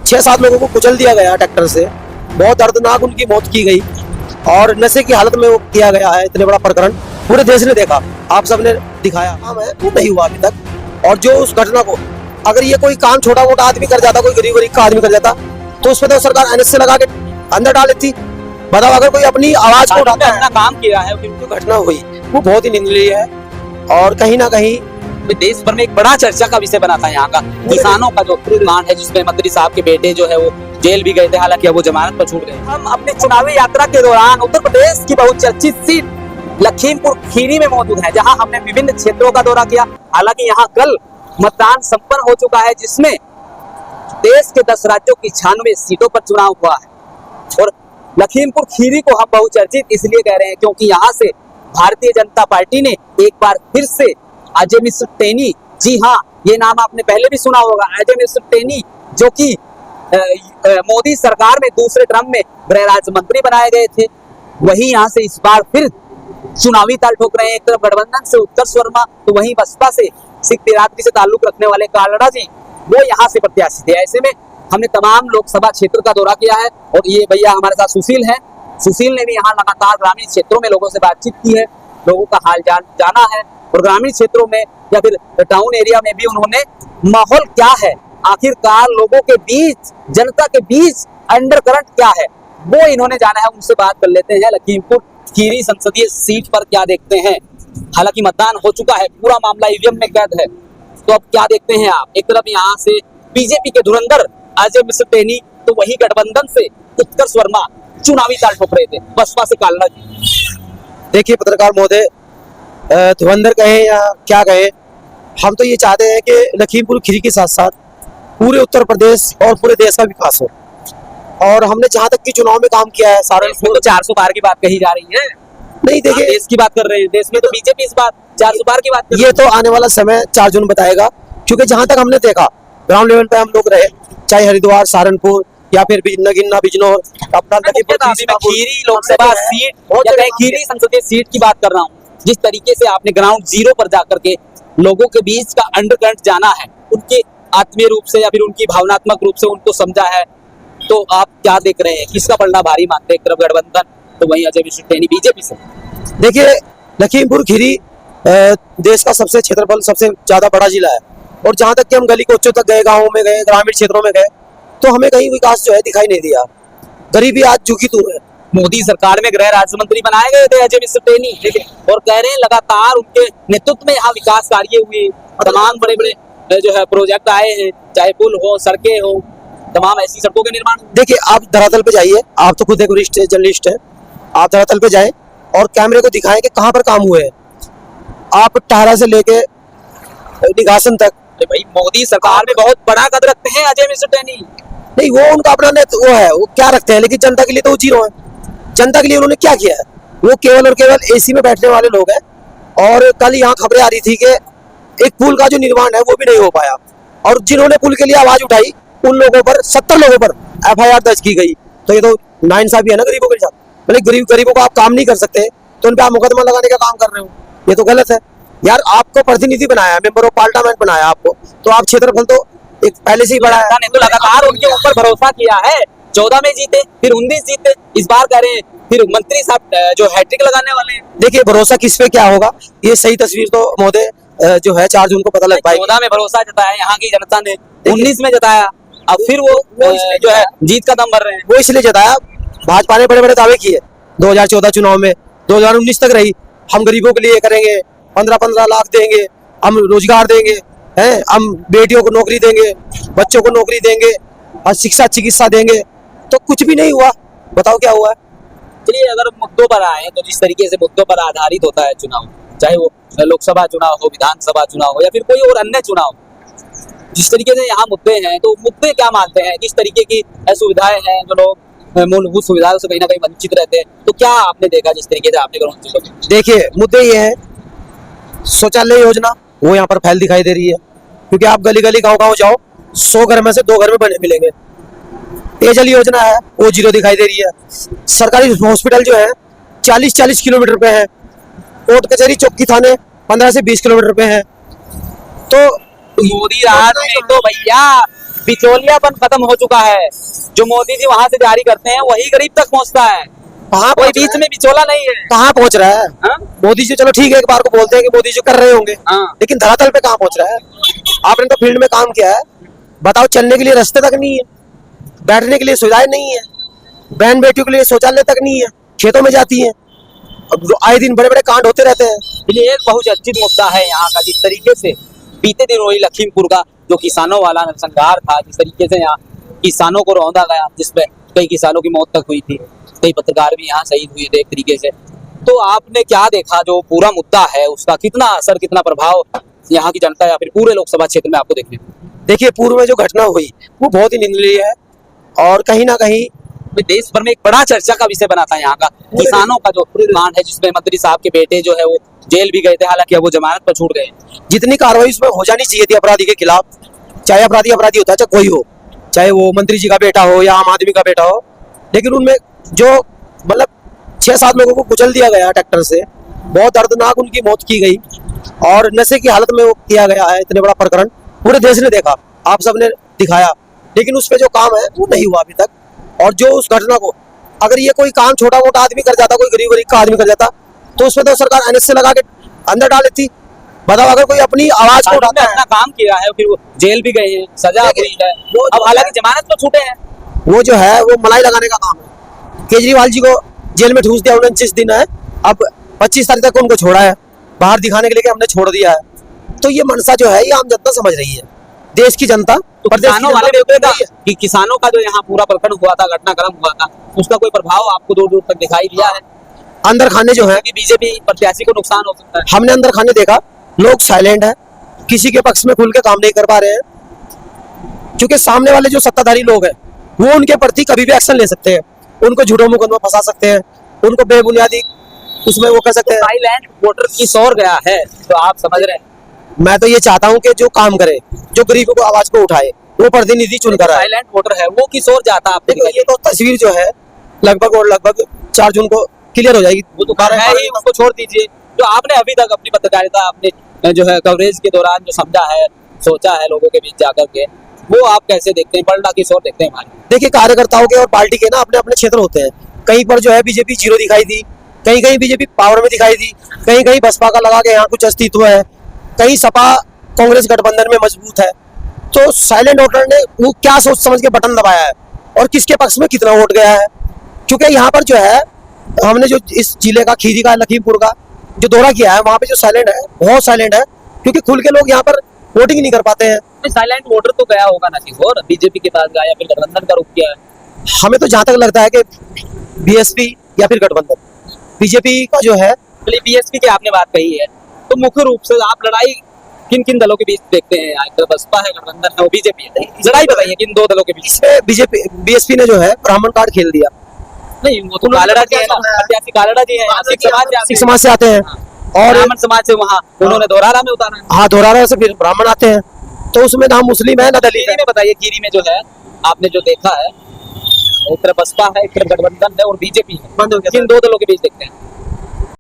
6-7 लोगों को कुचल दिया गया ट्रैक्टर से, बहुत दर्दनाक उनकी मौत की गई और नशे की हालत में वो किया गया है। इतने बड़ा प्रकरण पूरे देश ने देखा, आप सबने दिखाया, काम है वो नहीं हुआ अभी तक। और जो उस घटना को अगर ये कोई काम छोटा मोटा आदमी कर जाता, कोई गरीब गरीब का आदमी कर जाता, तो उस पर तो सरकार एनएच से लगा के अंदर डाल देती। बताओ, अगर कोई अपनी आवाज को उठाता है, अपना काम किया है, जो घटना हुई वो बहुत ही निंदनीय है और कहीं ना कहीं देश भर में एक बड़ा चर्चा का विषय बना था यहाँ का किसानों का जो डिमांड है, जिसमें मंत्री साहब के बेटे जो है वो जेल भी गए थे, हालांकि अब वो जमानत पर छूट गए। हम अपने चुनावी यात्रा के दौरान उत्तर प्रदेश की बहुचर्चित सीट लखीमपुर खीरी में मौजूद है, जहां हमने विभिन्न क्षेत्रों का दौरा किया। हालांकि यहाँ कल मतदान संपन्न हो चुका है, जिसमें देश के 10 राज्यों की 96 सीटों पर चुनाव हुआ है। और लखीमपुर खीरी को हम बहुचर्चित इसलिए कह रहे हैं क्योंकि यहाँ से भारतीय जनता पार्टी ने एक बार फिर से अजय मिश्र टेनी, जी हाँ, ये नाम आपने पहले भी सुना होगा, अजय मिश्र टेनी, जो कि मोदी सरकार में दूसरे टर्म में गृह राज्य मंत्री बनाए गए थे, वही यहाँ से इस बार फिर चुनावी ताल ठोक रहे हैं। एक तरफ गठबंधन से उत्कर्ष वर्मा, तो वहीं बसपा से सिख बिरादरी से ताल्लुक रखने वाले कालड़ा जी, वो यहाँ से प्रत्याशी थे। ऐसे में हमने तमाम लोकसभा क्षेत्र का दौरा किया है और ये भैया हमारे साथ सुशील है। सुशील ने भी यहाँ लगातार ग्रामीण क्षेत्रों में लोगों से बातचीत की है, लोगों का हाल जाना है और ग्रामीण क्षेत्रों में या फिर टाउन एरिया में भी उन्होंने माहौल क्या है, आखिरकार लोगों के बीच, जनता के बीच अंडर करंट क्या है, वो इन्होंने जाना है। उनसे बात कर लेते हैं। लखीमपुर खीरी संसदीय सीट पर क्या देखते हैं? हालांकि मतदान हो चुका है, पूरा मामला ईवीएम में कैद है, तो अब क्या देखते हैं आप? एक तरफ यहाँ से बीजेपी के धुरंधर अजय मिश्र टेनी, तो वही गठबंधन से उत्कर्ष वर्मा चुनावी ताल ठोक रहे थे, बसपा से कालड़ा जी। देखिए पत्रकार महोदय, धुरंधर कहें या क्या कहें, हम तो ये चाहते हैं कि लखीमपुर खीरी के साथ साथ पूरे उत्तर प्रदेश और पूरे देश का विकास हो। और हमने जहां तक कि चुनाव में काम किया है, इसमें तो 400 पार की बात कही जा रही है। नहीं, देखिए देश की बात कर रहे हैं, देश में तो बीजेपी इस बार 400 पार की बात ये तो आने वाला समय 4 जून बताएगा, क्योंकि जहां तक हमने देखा ग्राउंड लेवल पे हम लोग रहे, चाहे हरिद्वार, सहारनपुर या फिर नगीना, बिजनौर, अपना खीरी लोकसभा सीट या कहीं खीरी संसदीय सीट की बात कर रहा हूँ। जिस तरीके से आपने ग्राउंड जीरो पर जाकर के लोगों के बीच का अंडरकरंट जाना है, उनके आत्मीय रूप से या फिर उनकी भावनात्मक रूप से उनको समझा है, तो आप क्या देख रहे हैं, किसका पलड़ा भारी मानते हैं? एक तरफ गठबंधन, तो वहीं अजय मिश्र टेनी बीजेपी से। देखिए लखीमपुर खीरी देश का सबसे क्षेत्रफल सबसे ज्यादा बड़ा जिला है और जहां तक कि हम गली कोचों तक गए, गाँवों में गए, ग्रामीण क्षेत्रों में गए, तो हमें कहीं विकास जो है दिखाई नहीं दिया। गरीबी आज झुकी दूर है। मोदी सरकार में गृह राज्य मंत्री बनाए गए थे अजय मिश्र टेनी, और कह रहे हैं लगातार उनके नेतृत्व में यहाँ विकास कार्य हुए, तमाम बड़े बड़े जो है प्रोजेक्ट आए हैं, चाहे पुल हो, सड़कें हो, तमाम ऐसी सड़कों के निर्माण। देखिए आप धरातल पे जाइए, आप तो खुद एक वरिष्ठ जर्नलिस्ट है, आप धरातल पे जाए और कैमरे को दिखाएं कि कहाँ पर काम हुए हैं। आप टारा से लेके निगासन तक, भाई मोदी सरकार में बहुत बड़ा कद रखते हैं अजय मिश्र टेनी। नहीं, वो उनका अपना वो है, वो क्या रखते हैं, लेकिन जनता के लिए तो वो जीरो है। जनता के लिए उन्होंने क्या किया है? वो केवल और केवल एसी में बैठने वाले लोग हैं। और कल यहाँ खबरें आ रही थी कि एक पुल का जो निर्माण है वो भी नहीं हो पाया, और जिन्होंने पुल के लिए आवाज उठाई उन लोगों पर 70 लोगों पर FIR दर्ज की गई। तो ये तो नाइंसाफी है ना गरीबों के साथ। मतलब गरीबों को आप काम नहीं कर सकते तो उन पर आप मुकदमा लगाने का काम कर रहे हो, ये तो गलत है यार। आपको प्रतिनिधि बनाया, मेंबर ऑफ पार्लियामेंट बनाया आपको, तो आप क्षेत्रफल तो एक पहले से ही बड़ा है। तो लगातार उनके ऊपर भरोसा किया है, 14 में जीते, फिर 19 जीते, इस बार कह रहे हैं फिर मंत्री साहब जो हैट्रिक लगाने वाले हैं। देखिए भरोसा किस पे क्या होगा, ये सही तस्वीर तो महोदय जो है 4 जून को पता लग पाएगी। 14 में भरोसा जताया यहाँ की जनता ने, 19 में जताया, अब फिर वो जो है जीत का दम भर रहे हैं। वो इसलिए जताया, भाजपा ने बड़े बड़े दावे किए 2014 चुनाव में, 2019 तक रही, हम गरीबों के लिए करेंगे, 15-15 लाख देंगे, हम रोजगार देंगे, हैं, हम बेटियों को नौकरी देंगे, बच्चों को नौकरी देंगे और शिक्षा चिकित्सा देंगे, तो कुछ भी नहीं हुआ। बताओ क्या हुआ? चलिए अगर मुद्दों पर आए तो जिस तरीके से मुद्दों पर आधारित होता है चुनाव, चाहे वो लोकसभा चुनाव हो, विधानसभा चुनाव हो या फिर कोई और अन्य चुनाव, जिस तरीके से यहाँ मुद्दे हैं, तो मुद्दे क्या मानते हैं, किस तरीके की सुविधाएं हैं, जो लोग मूलभूत सुविधाओं से कहीं ना कहीं वंचित रहते हैं, तो क्या आपने देखा जिस तरीके से आपने ग्राउंड? देखिए मुद्दे ये है, शौचालय योजना वो यहाँ पर फैल दिखाई दे रही है, क्योंकि आप गली गली गाँव जाओ, 100 घर में से 2 घर में बने मिलेंगे। पेयजल योजना है वो जीरो दिखाई दे रही है। सरकारी हॉस्पिटल जो है 40-40 किलोमीटर पे है, कोर्ट कचहरी चौकी थाने 15 से 20 किलोमीटर पे है। तो मोदी राज में तो भैया बिचौलियापन खत्म हो चुका है। जो मोदी जी वहां से जारी करते हैं वही गरीब तक पहुंचता है, कहाँ कोई पहुंच बीच रहा है? में बिचौला नहीं है। कहाँ पहुंच रहा है? हाँ? मोदी जी चलो ठीक है, एक बार को बोलते हैं कि मोदी जी कर रहे होंगे, हाँ। लेकिन धरातल पे कहाँ पहुंच रहा है? आपने तो फील्ड में काम किया है, बताओ। चलने के लिए रास्ते तक नहीं है, बैठने के लिए सुविधाएं नहीं है, बहन बेटियों के लिए शौचालय तक नहीं है, खेतों में जाती हैं। अब आए दिन बड़े बड़े कांड होते रहते हैं। ये एक बहुचर्चित मुद्दा है यहाँ का। जिस तरीके से बीते दिन वही लखीमपुर का जो किसानों वाला नरसंहार था, जिस तरीके से यहाँ किसानों को रौंदा गया, जिसमें कई किसानों की मौत तक हुई थी, कई पत्रकार भी यहाँ शहीद हुए थे एक तरीके से। तो आपने क्या देखा जो पूरा मुद्दा है, उसका कितना असर, कितना प्रभाव यहाँ की जनता या फिर पूरे लोकसभा क्षेत्र में आपको देखने को? देखिए, पूर्व में जो घटना हुई वो बहुत ही निंदनीय है, और कहीं ना कहीं देश भर में एक बड़ा चर्चा का विषय बना था यहाँ का किसानों का जो कांड है, जिसमें मंत्री साहब के बेटे जो है वो जेल भी गए थे, हालांकि अब वो जमानत पर छूट गए। जितनी कार्रवाई उसमें हो जानी चाहिए थी अपराधी के खिलाफ, चाहे अपराधी अपराधी होता है, चाहे कोई हो, चाहे वो मंत्री जी का बेटा हो या आम आदमी का बेटा हो, लेकिन उनमें जो मतलब 6-7 लोगों को कुचल दिया गया ट्रैक्टर से, बहुत दर्दनाक उनकी मौत की गई, और नशे की हालत में वो किया गया है। इतने बड़ा प्रकरण पूरे देश ने देखा, आप सबने दिखाया, लेकिन उस पर जो काम है वो नहीं हुआ अभी तक। और जो उस घटना को, अगर ये कोई काम छोटा मोटा आदमी कर जाता, कोई गरीब का आदमी कर जाता, तो उसमें तो सरकार एनएस से लगा के अंदर डाल देती। बताओ, अगर कोई अपनी आवाज को उठाता है, अपना काम किया है, फिर वो जेल भी गए हैं, सजा हुई है, अब हालांकि जमानत पर छूटे हैं। वो जो है वो मलाई लगाने का काम है। केजरीवाल जी को जेल में ठूस दिया, 29 दिन है, अब 25 तारीख तक उनको छोड़ा है, बाहर दिखाने के लिए कि हमने छोड़ दिया है। तो ये मनसा जो है ये आम जनता समझ रही है, देश की जनता। तो किसानों वाले देखो कि किसानों का जो यहाँ पूरा प्रकरण हुआ था, घटनाक्रम हुआ था, उसका कोई प्रभाव आपको दूर दूर तक दिखाई दिया है? अंदर खाने जो है कि बीजेपी प्रत्याशी को नुकसान हो सकता है। हमने अंदर खाने देखा, लोग साइलेंट है, किसी के पक्ष में खुल के काम नहीं कर पा रहे हैं, क्योंकि सामने वाले जो सत्ताधारी लोग हैं वो उनके प्रति कभी भी एक्शन ले सकते हैं, उनको झूठों मुकदमा फंसा सकते हैं, उनको बेबुनियादी उसमें वो कर सकते हैं। साइलेंट वोटर की शोर गया है, तो आप समझ रहे हैं। मैं तो ये चाहता हूँ कि जो काम करे, जो गरीबों को आवाज को उठाए, वो प्रतिनिधि चुनकर आए। साइलेंट वोटर है वो किशोर जाता आपने देखो, ये तो तस्वीर जो है लगभग 4 जून को क्लियर हो जाएगी। वो तो है ही, उसको छोड़ दीजिए। जो आपने अभी तक अपनी पत्रकारिता, अपने जो है कवरेज के दौरान जो समझा है, सोचा है लोगों के बीच जाकर के, वो आप कैसे देखते हैं? पलटा किशोर देखते हैं हमारे? देखिए, कार्यकर्ताओं के और पार्टी के ना अपने अपने क्षेत्र होते हैं। कहीं पर जो है बीजेपी जीरो दिखाई दी, कहीं कहीं बीजेपी पावर में दिखाई दी, कहीं कहीं बसपा का लगा के यहाँ कुछ अस्तित्व है, कहीं सपा कांग्रेस गठबंधन में मजबूत है। तो साइलेंट वोटर ने वो क्या सोच समझ के बटन दबाया है और किसके पक्ष में कितना वोट गया है। क्योंकि यहाँ पर जो है हमने जो इस जिले का, खीरी का, लखीमपुर का जो दौरा किया है, वहाँ पे जो साइलेंट है, बहुत साइलेंट है, क्योंकि खुल के लोग यहाँ पर वोटिंग नहीं कर पाते हैं। साइलेंट वोटर तो गया होगा ना किशोर, बीजेपी के पास गया या फिर गठबंधन का रुख किया है? हमें तो जहाँ तक लगता है कि बीएसपी या फिर गठबंधन, बीजेपी का जो है। बीएसपी की आपने बात कही है, तो मुख्य रूप से आप लड़ाई किन किन दलों के बीच देखते हैं? एक बसपा है, गठबंधन है, वो बीजेपी है, लड़ाई बताइए किन दो दलों के बीच? इसमें बीजेपी बीएसपी ने जो है ब्राह्मण कार्ड खेल दिया। नहीं, वो तो कालड़ा जी है ना, प्रत्याशी कालड़ा जी है, सिख समाज से आते हैं, और ब्राह्मण समाज से वहाँ उन्होंने दोरारा में उतारा है। हाँ, दोरारा से फिर ब्राह्मण आते हैं, तो उसमें ना मुस्लिम है ना दलित कीरी है। में बताइए, कीरी में जो है आपने जो देखा है, एक तरफ बसपा है, एक तरफ गठबंधन है और बीजेपी है, किन दो दलों के बीच देखते हैं?